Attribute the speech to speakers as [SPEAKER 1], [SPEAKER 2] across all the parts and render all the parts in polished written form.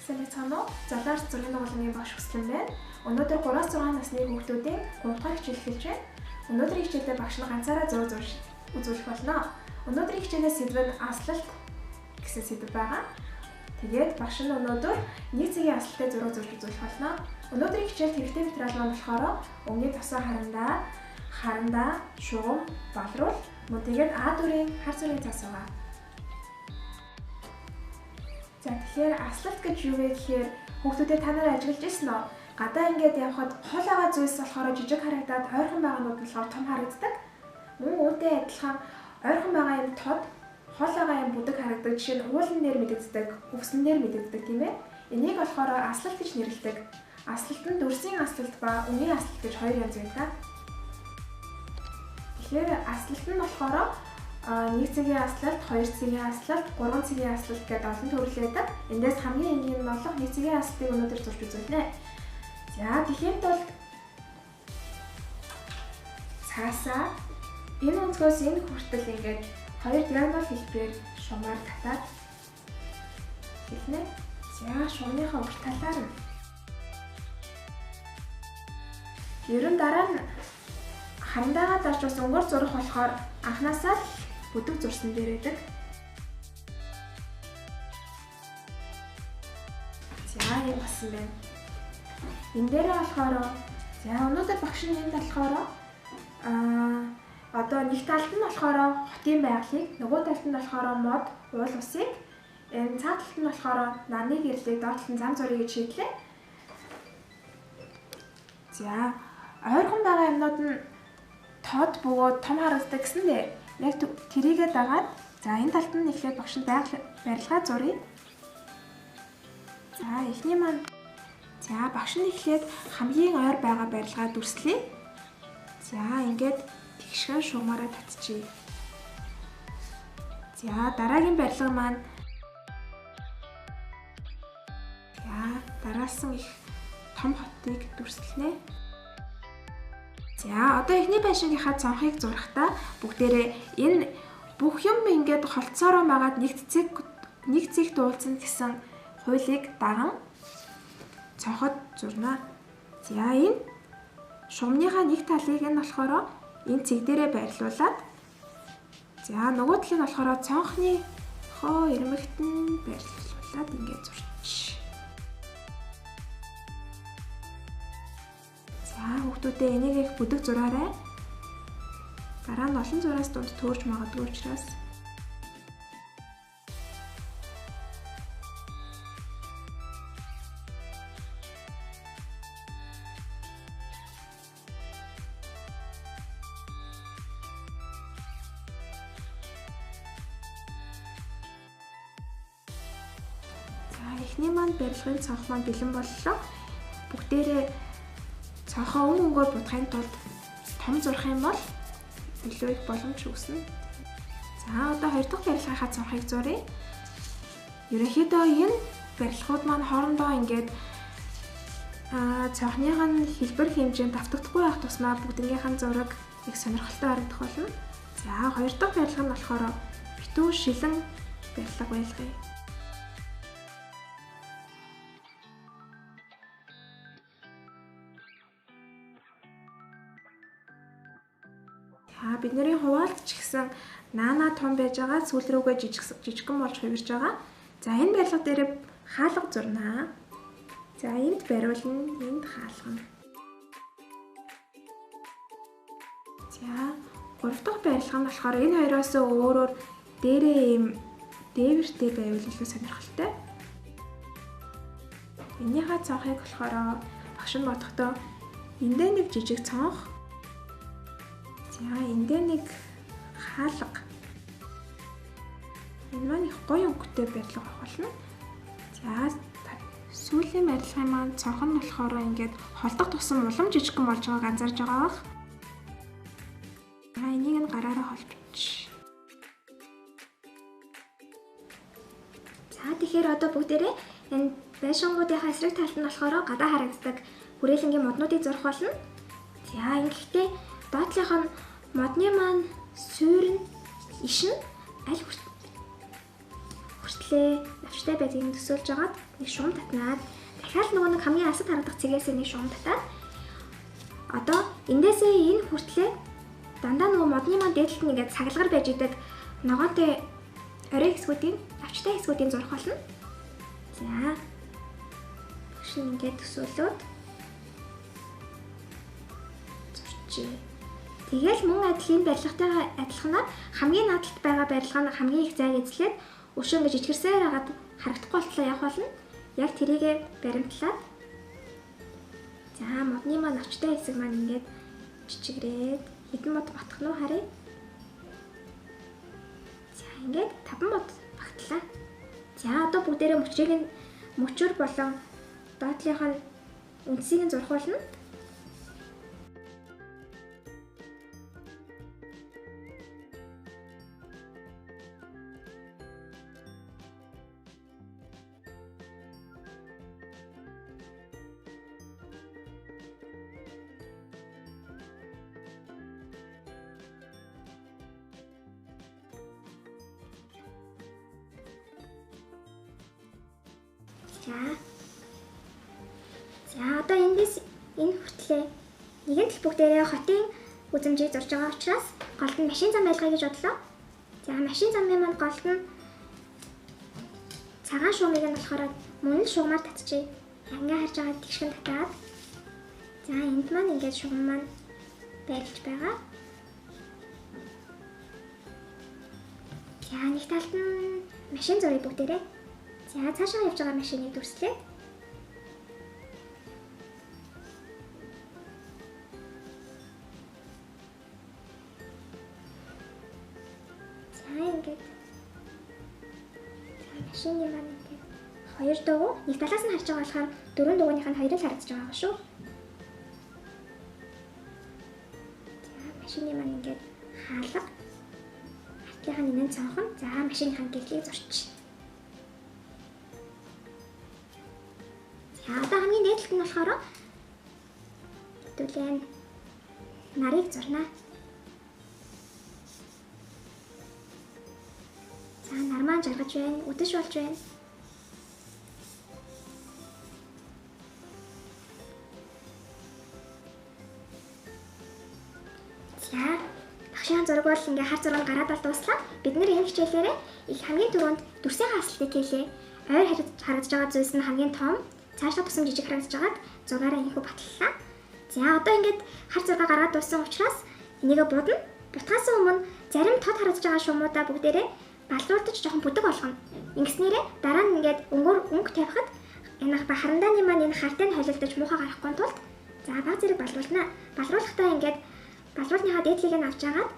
[SPEAKER 1] Санацаано залаар зургийн дугуулгын багш хүслэн байна. Өнөөдөр 3-6 насны хүүхдүүдийн 3 дахь хичээл эхэлж байна. Өнөөдрийн хичээлдээ багш нь ганцаараа зураг үзүүлэх болно. Өнөөдрийн хичээлийн сэдв нь аслалт гэсэн сэдв байгаа. Тэгээд багш нь өнөөдөр нэг цагийн аслалтай зураг зурж үзүүлэх болно. Өнөөдрийн хичээлд хэрэгтэй материал маань болохоор өнгийн тосоо харандаа, шугам, болрол, мөн тэгээд А4-ийн хар зүрийн цас байгаа. За тэгэхээр аслалт гэж юу вэ гэхээр хүүхдүүдэд та нараа ажиглаж ирсэн үү? Гадаа ингээд явхад хол байгаа зүйлс болохоор жижиг харагдаад ойрхон байгаанууд болохоор том харагддаг. Мөн үүнтэй адилхан ойрхон байгаа юм тод, хол байгаа юм бүдэг харагддаг. Жишээ нь уулын нэр мэдэгддэг, өвснээр мэдэгддэг тийм ээ. Энийг болохоор аслалт гэж нэрлэдэг. Аслалт нь дүрсийн аслалт ба өнгийн аслалт гэж хоёр янз байдаг. Тэгэхээр аслалт нь болохоор 1 цагийн аслалт, 2 цагийн аслалт, 3 цагийн аслалт гэдэг олон төрөл байдаг. Эндээс хамгийн энгийн нь болох 1 цагийн аслалтыг өнөөдөр зурж үзүүлнэ. За тэгэхээр бол цаасаа энэ өнцгөөс энэ хүртэл ингээд хоёр диагонал хэлбэрээр шугамар татаад хэлнэ. За шугамынхаа урт талаар нь ерөн дараа нь харандаага дарж бас өнгөөр зурах болохоор анхнаасаа л бүдэг зурсан дээр байдаг. За юм басан байна. Энэ дээр болохоор за өнөөдөр багш нь энд болохоор одоо нэг талд нь болохоор хотын байгалыг, нөгөө талд нь болохоор мод, уул усыг, энэ цаа талд нь болохоор наны гэрлийг, доод талд нь зам зургийг гэж шийдлээ. За ойрхон байгаа юмнууд нь тод бөгөөд том харагддаг гэсэндээ яг тэрийгээ дагаад за энэ талд нь эхлээд багш нь барилгаа зуръя. За эхний маань за багш нь эхлээд хамгийн ойр байгаа барилгаа дүрслэе. За ингээд тэгшхэн шугамаараа татчихъя. За дараагийн барилга маань за дараасан их том хотыг дүрслэнэ. За одоо эхний байшингийнхаа цонхыг зурахтаа бүгдээрээ энэ бүх юм ингээд холцоороо магаад нэг цэг дуулсан гэсэн хуулийг даган цонход зурнаа. За энэ шугамныхаа нэг талыг нь болохоор энэ цэг дээрээ байрлуулад за нөгөө талыг нь болохоор цонхны хоо ирмэгтэн байрлуулад ингээд зурчих. За хүүхдүүдээ энийг их бүдэг зураарай. Дараа нь олон зураас дунд төөрч магадгүй учраас эхний маань барилгын цонх маань бэлэн боллоо. Бүгдээрээ цонхоо өнгөөр будахын тулд том зурх юм бол илүү их боломж үүснэ. За одоо хоёр дахь барилгынхаа цонхыг зуръя. Ерөнхийдөө энэ барилгууд маань хоорондоо ингээд цонхных нь хэлбэр хэмжээнд давтагдахгүй байх тусмаа бүгднгийнхэн зураг их сонирхолтой харагдах болно. За хоёр дахь барилга нь болохоор битүү шилэн барилга байлгая. Бидний хуваалт ч гэсэн наана том байж байгаа, сүүл рүүгээ жижигхэн болж хувирж байгаа. За энэ барилга дээр хаалга зурнаа. За энд бариулна, энд хаалгана. За гурав дахь барилга нь болохоор энэ хоёроос өөрөөр дээрээ ийм дээвэртэй байвал илүү сонирхолтой. Энийхээ цонхыг болохоор багш нь бодохдоо эндээ нэг жижиг цонх. За эндээ нэг хаалга. Энэ маань их гоё өнгөтэй барилга болно. За сүүлийн барилгын маань цонх нь болохоор ингээд холдох тусам улам жижигхэн болж байгааг анзаарж байгаа бах. За энийг нь гараараа холбооч. За тэгэхээр одоо бүгдээрээ энэ байшингуудынхаа эсрэг талд нь болохоор гадаа харагддаг хүрээлэнгийн моднуудыг зурх болно. За ингэхдээ доотлынх нь модны маань суурь нь иш нь аль хүртэл
[SPEAKER 2] хүртлээ навчтай байдгийг төсөөлж агаад нэг шугам татнаад дахиад нөгөө нэг хамгийн асад харагдах цэгээс нэг шугам татаад одоо эндээсээ энэ хүртлээ дандаа нөгөө модны маань дээдлэлт нь ингээд саглагар байж идэг ногоотой орой хэсгүүдийн навчтай хэсгүүдийн зурх болно. За шин ингээд төсөөлөөд зурчээ. Тэгэл мөн адилын барилгатайгаа адилханаар хамгийн наадталт байгаа барилга нь хамгийн их зайг эзлээд өшөө ингэж ичгэрсээр хагаад харагдахгүй болтлоо явах болно. Яг тэрийгэ баримтлаад за модны маань навчтай хэсэг маань ингээд чичгрээд хэдэн мод батгах нь харъя. За ингээд 5 мод багтлаа. За одоо бүгдээрээ мөчөр болон доотлынх нь үндсийг нь зурх болно. За одоо эндээс энэ хүртлээ нэгэн тал бүгдээрээ хотын үзмжийг зурж байгаа учраас голд нь машин зам байлгая гэж бодлоо. За машин замын маань голд нь цагаан шугамыг нь болохоор мөн л шугамаар татчихъя. Ингээ харж байгаа тэгшгэн татаад за энд маань ингээд шугам маань байрлаж байгаа. За нэг талд нь машин зургийг бүгдээрээ за цаашаа явж байгаа машиныг дүрслээ. Ингээд машины маань ингээд хоёр дугуй нэг талаас нь харж байгаа болохоор дөрвөн дугуйных нь хоёрыг харагдаж байгаа шүү. За машины маань ингээд хаалга артлынхаа нэмэн цонхон за машиныхаа гэрлийг зурчих. За одоо хамгийн дээдлэлт нь болохоор хэдүүлээ нарыг зурнаа. За нар маань жаргаж байна, үдэш болж байна. За багшийн зураг бол ингээ хар зураг гараад бол дуслаа. Бид нэр энэ хичээлээрээ их хамгийн түрүүнд дүрсийн хаалтыг хийлээ. Ойр харагдаж байгаа зүйлс нь хамгийн том, цаашаа тусан жижиг харагдаж байгаад зургаараа инхүү батлалаа. За одоо ингээд хар зураг гаргаад дууссан учраас энийг будна. Бутгаас өмнө зарим тод харагдаж байгаа шуумуудаа бүгдээрээ балруулдаж жоохон бүдэг болгоно. Ингэснээрээ дараа нь ингээд өнгө тавихад энэ харандааны маань энэ хартыг холилдож муухай гарахгүй тулд за баг зэрэг балруулнаа. Балруулахдаа ингээд балруулныхаа дээдлийг нь авч агаад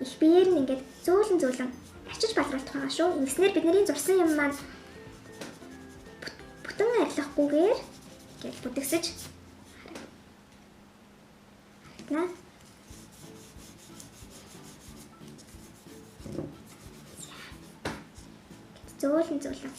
[SPEAKER 2] их биеэр нь ингээд зөөлөн арчиж балруулах байгаа шүү. Ингэснээр бидний зурсан юм маань бүтэн арилгахгүйгээр ингээд бүдгсэж харагдана. Зөөлөн чадвал.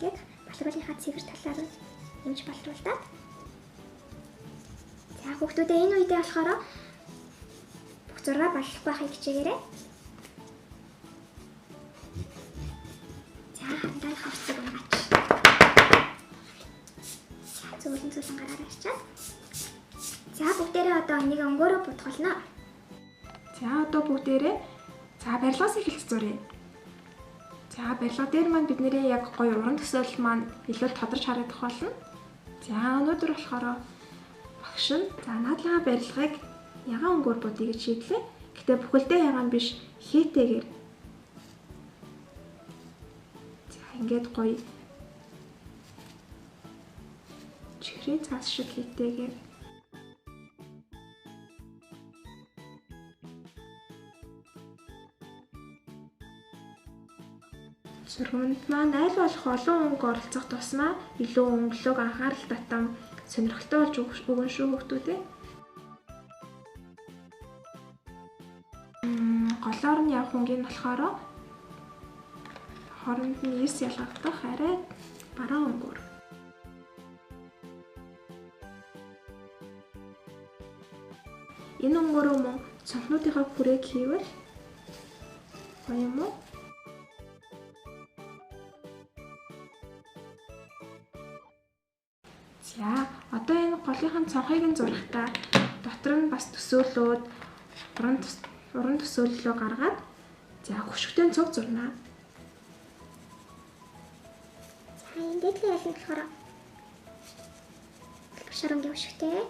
[SPEAKER 2] Ингээд балруулынхаа цэвэр талаар нь нэмж балруулдаг. За хүүхдүүдээ энэ үедээ болохоор бүх зураг баллахгүй байхыг хичээгээрэй. За хандаа хавцаг унгаач. Зөөлөн гараар арчаад. За бүгдээрээ одоо энийг өнгөөрөө будгалнаа.
[SPEAKER 1] За одоо бүгдээрээ за барилгаас эхэлж зуръя. За барилга дээр маань бид нэрээ яг гоё уран төсөөлөл маань илүү тодорч харагдах болно. За өнөөдөр болохоор багш нь за наадлага барилгыг ягаан өнгөөр будъя гэж шийдлээ. Гэтэ бүхэлдээ ягаан биш хээтэйгээр. За ингээд гоё чихрийн цаас шиг хээтэйгээр сургамд маань аль болох олон өнгө оролцох тусмаа илүү өнгөлөг анхаарал татам сонирхолтой болж өгөн шүү хүүхдүүдээ. Голоор нь явах өнгийн болохоор хооронд нь эрс ялгагдах арай баруун өнгөөр. энэ онгороо мөн цонхнуудынхаа хүрээг хийвэл гоё юм уу? За одоо энэ голынхын цонхыг нь зурхтаа дотор нь бас төсөөлөөд уран төсөөллөө гаргаад за хөшгөтэй цуг зурнаа.
[SPEAKER 2] За энэ дэглээ ялах болохоор шарангийн хөшгөтэй.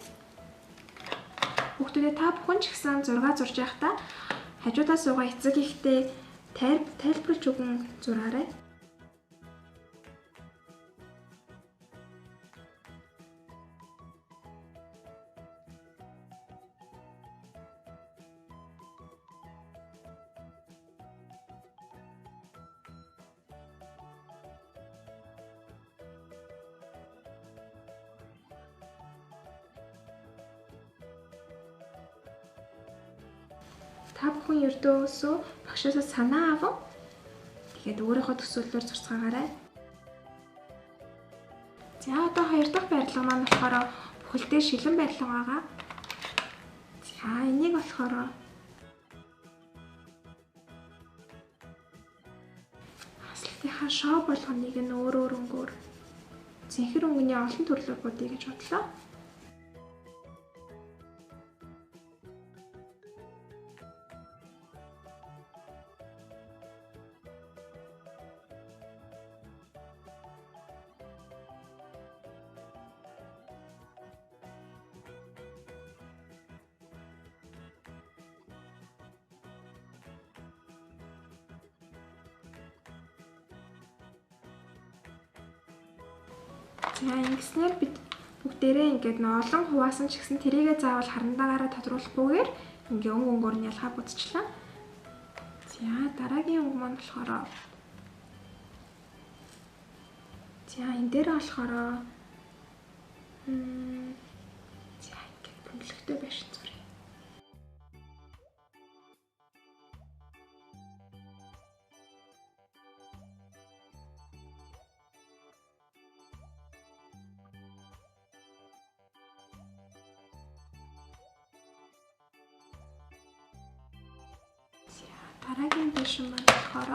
[SPEAKER 1] Хүүхдүүдээ та бүхэн ч гэсэн зураг зурж байхдаа хажуудаа суугаа эцэг ихтэй тайлбарлаж өгөн зураарай. Та бүхэн ердөөсөө багшаасаа санаа аван тэгээд өөрийнхөө төсөөллөөр зурцгаагаарай. За одоо хоёр дахь барилга маань болохоор бүхэлдээ шилэн барилга байгаа. За энийг болохоор хаслтынхаа шоу болгоныг нь өөр өнгөөр зэнхэр өнгөний олон төрлөөр бодъё гэж бодлоо. За ингэснээр бид бүгдээрээ ингээд олон хуваасан ч гэсэн тэрийгээ заавал харандаагаараа тодруулахгүйгээр ингээ өнгөөр нь ялгаа будчихлаа. За дараагийн өнгө маань болохоор за энэ дээр болохоор за ингээд бөмбөлөгтэй байшин зуръя. Дараагийн байшин маань болохоор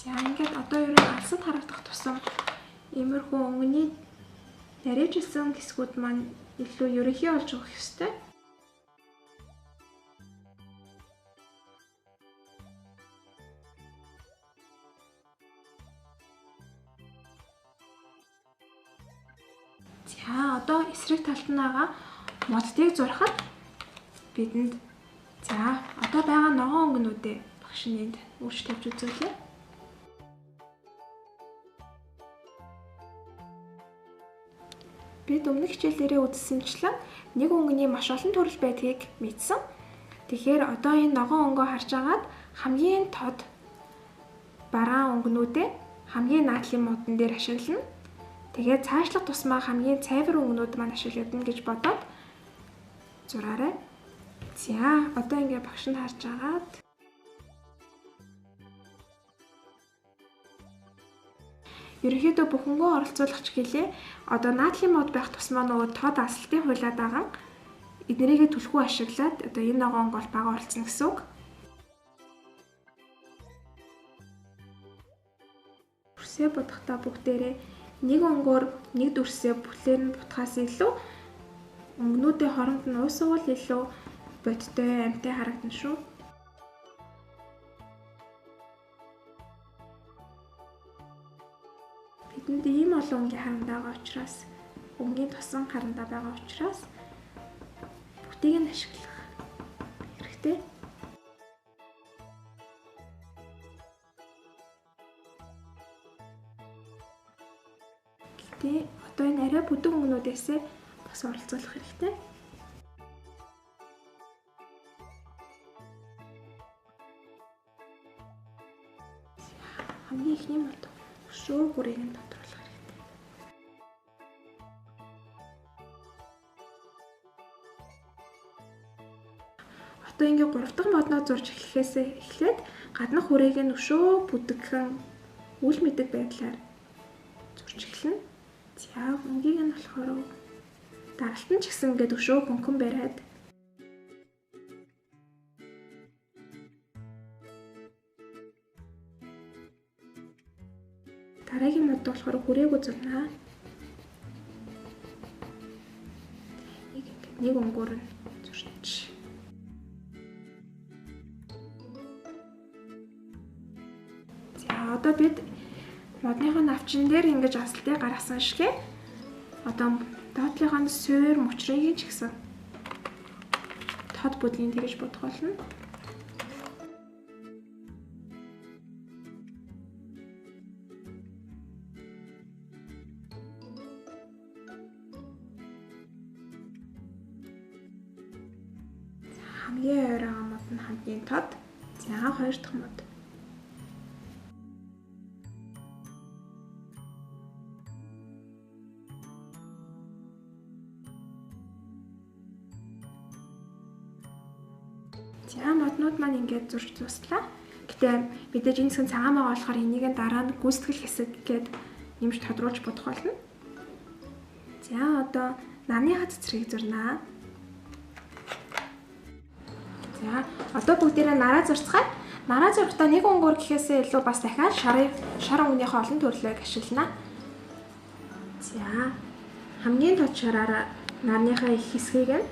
[SPEAKER 1] за ингээд одоо ер нь алсад харагдах тусам иймэрхүү өнгөний нарийжсэн хэсгүүд маань илүү ерөнхий болж өгөх ёстой. За одоо эсрэг талд нь байгаа моддыг зурхад бидэнд за одоо байгаа ногоон өнгөнүүдээ багш нь энд өөрч тавьж үзүүлье. Бид өмнөх хичээлээрээ үзсэнчлэн нэг өнгөний маш олон төрөл байдгийг мэдсэн. Тэгэхээр одоо энэ ногоон өнгөө харж агаад хамгийн тод бараан өнгөнүүдээ хамгийн наадлын модон дээр ашиглана. Тэгээд цаашлах тусмаа хамгийн цайвар өнгөнүүд маань ашиглагдана гэж бодоод зураарай. За одоо ингээ багш нь харж агаад ерөнхийдөө бүхэнгөө оролцуулах ч гэлээ одоо наадлын мод байх тусмаа нөгөө тод асалтын хуйлаа даган эднэрийгээ түлхүү ашиглаад одоо энэ ногоон бол бага оролцсон гэсэн үг. Дүрсээ бодохдоо бүгдээрээ нэг өнгөөр нэг дүрсээ бүлээр нь бутахаас илүү өнгөнүүдийн хооронд нь уусвал илүү бодтой амьтай харагдана шүү. Бидэнд ийм олон өнгийн харандаа байгаа учраас өнгийн тусан харандаа байгаа учраас бүгдийг нь ашиглах хэрэгтэй. Гэтэ одоо энэ арай бүдүүн өнгөнүүдээсээ бас оролцуулах хэрэгтэй. Хамгийн ихний мод өшөө бүрийг нь тодруулах хэрэгтэй. Одоо ингээ 3 дахь модноо зурж эхлээд гаднах хүрээг нь өшөө бүдгхэн үл мэдэг байдлаар зурж эхэлнэ. За өнгийг нь болохоор даралт нь ч гэсэн ингээд өшөө хөнгөн бариад дараагийн мод болохоор хүрээг үзүүлнэ. Нэг өнгөөр нь зурч. За одоо бид модныхоо навчин дээр ингэж асалтыг гаргасан шигээ. Одоо доотлынхаа суур мөчрийг ч гэсэн тод бүдгийн тэгж бодох болно. Хамгийн ойроо мод нь хамгийн тод. За хоёр дахь мод. За моднууд маань ингээд зурж дуслаа. Гэтэ мэдээж энэ хэсэг цагаан байгаа болохоор энийг дараа нь гүйцэтгэл хэсэг гээд нэмж тодруулж бодох болно. За одоо нарныхаа цэцрийг зурнаа. За одоо бүгдээрээ нараа зурцгаая. Нараа зурхдаа нэг өнгөөр гэхээсээ илүү бас дахиад шар өнгөнийхөө олон төрлөөг ашиглана. За хамгийн тод шараараа нарныхаа их хэсгийг нь.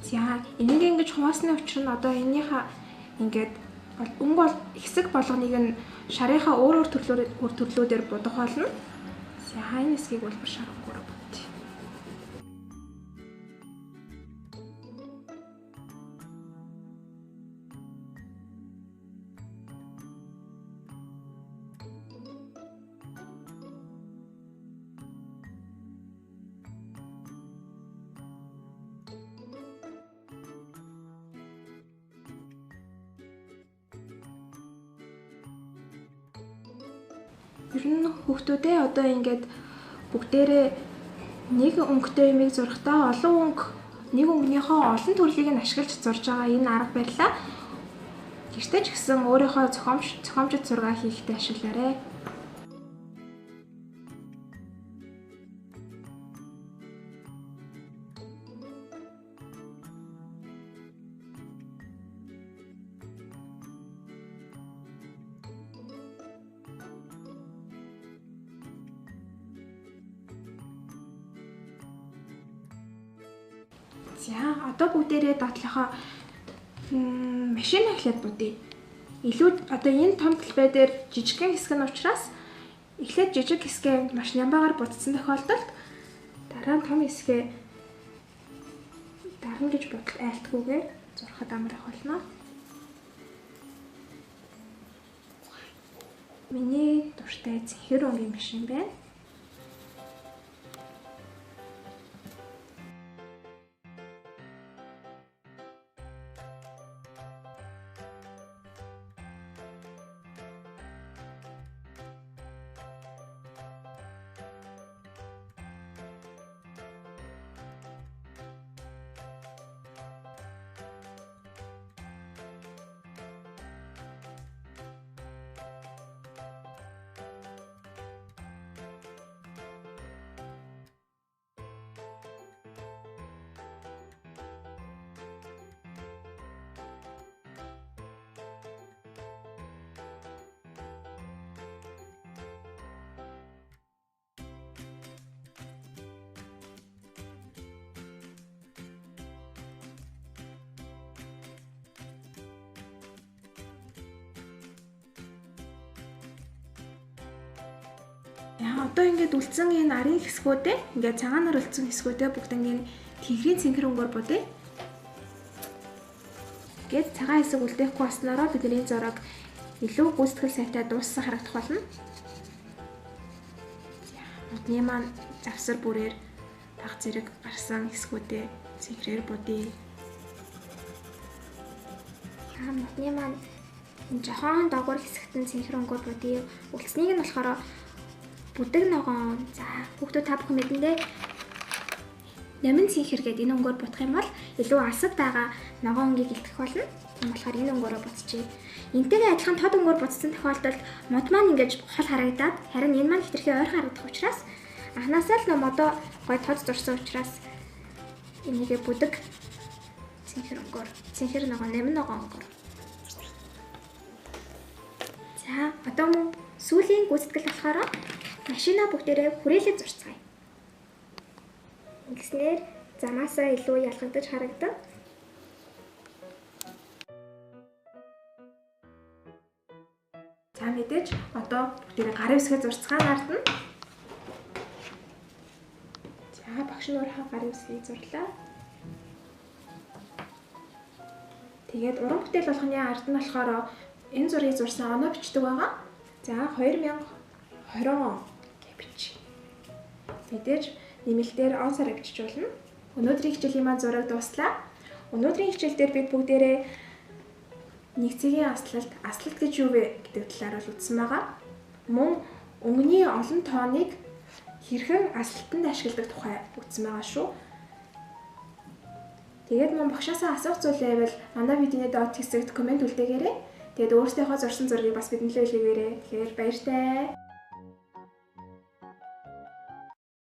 [SPEAKER 1] За энийг ингэж хуваасны учир нь одоо энийхээ ингээд өнгө бол хэсэг болгоныг нь шарынхаа өөр төрлүүдээр будах болно. За энэ хэсгийг бол шар өнгөөр будъя. Ер нь хүүхдүүдээ одоо ингээд бүгдээрээ нэг өнгөтэй юмыг зурхдаа олон өнгө нэг өнгөнийхөө олон төрлийг нь ашиглаж зурж байгаа энэ арга барилаа гэртээ ч гэсэн өөрийнхөө зохиомжит зураг хийхдээ ашиглаарай. За одоо бүгдээрээ доотлохоо машин эхлээд будъя. Илүү одоо энэ том талбай дээр жижигхэн хэсэг нь учраас эхлээд жижиг хэсгээ маш нямбаагаар будсан тохиолдолд дараа нь том хэсгээ дарна гэж бодол айлтгүйгээр зурхад амрах болно. Миний дуртай цэнхэр өнгийн машин байна. Одоо ингээд үлдсэн энэ арын хэсгүүдээ ингээд цагаанаар үлдсэн хэсгүүдээ бүгд ингээд тэнхрийн цэнхэр өнгөөр будъя. Ингээд цагаан хэсэг үлдээхгүй болсноороо бидний зураг илүү гүйцэтгэл сайтай дууссан харагдах болно. Модны маань завсар бүрээр баг зэрэг гарсан хэсгүүдээ цэнхрээр будъя. Модны маань жохон доогуур хэсэгт нь цэнхэр өнгөөр будъя. Үлдснийг нь болохоор бүдэг ногоон. За хүүхдүүд та бүхэн мэдэндээ нэмэн цэнхэр гэдэг энэ өнгөөр будах юм бол илүү асад байгаа ногоон өнгийг илтгэх болно.
[SPEAKER 2] болохоор энэ өнгөөрөө буцчихъя. Энтэйгээ адилхан тод өнгөөр буцсан тохиолдолд мод маань ингэж хол харагдаад харин энэ маань хитрхи ойр харагдах учраас анханасаа л модоо гой тод зурсан учраас энийгээ бүдэг цэнхэр нөгөө 8 ногоон өнгөөр. За одоо мөн сүүлийн гүйцэтгэл болохоор машина бүгдээрээ хүрээлэн зурцгаая. Ингэснээр замаасаа илүү ялгагдаж харагдана.
[SPEAKER 1] За мэдээж одоо бүгдээрээ гарын үсгээ зурцгаан ардна. За багш нь өөрийнхөө гарын үсгийг зурлаа. Тэгээд уран бүтээл болгоны ард нь болохоор энэ зургийг зурсан оноо бичдэг байгаа. За 2020 он гэж бичиж. Мэдээж нэмэлтээр он сараа бичижүүлнэ. Өнөөдрийн хичээлийн маань зураг дуслаа. Өнөөдрийн хичээл дээр бид бүгдээрээ нэгцгийн аслалт гэж юу вэ гэдэг талаар бол үзсэн байгаа. Мөн өнгөний олон тооныг хэрхэн аслалтанд ашигладаг тухай үзсэн байгаа шүү. Тэгээд мөн багшаасаа асуух зүйл байвал манай видеоны доод хэсэгт комент үлдээгээрэй. Тэгээд өөрсдийнхөө зурсан зургийг бас бидэнд илгээгээрэй. Тэгэхээр баяртай.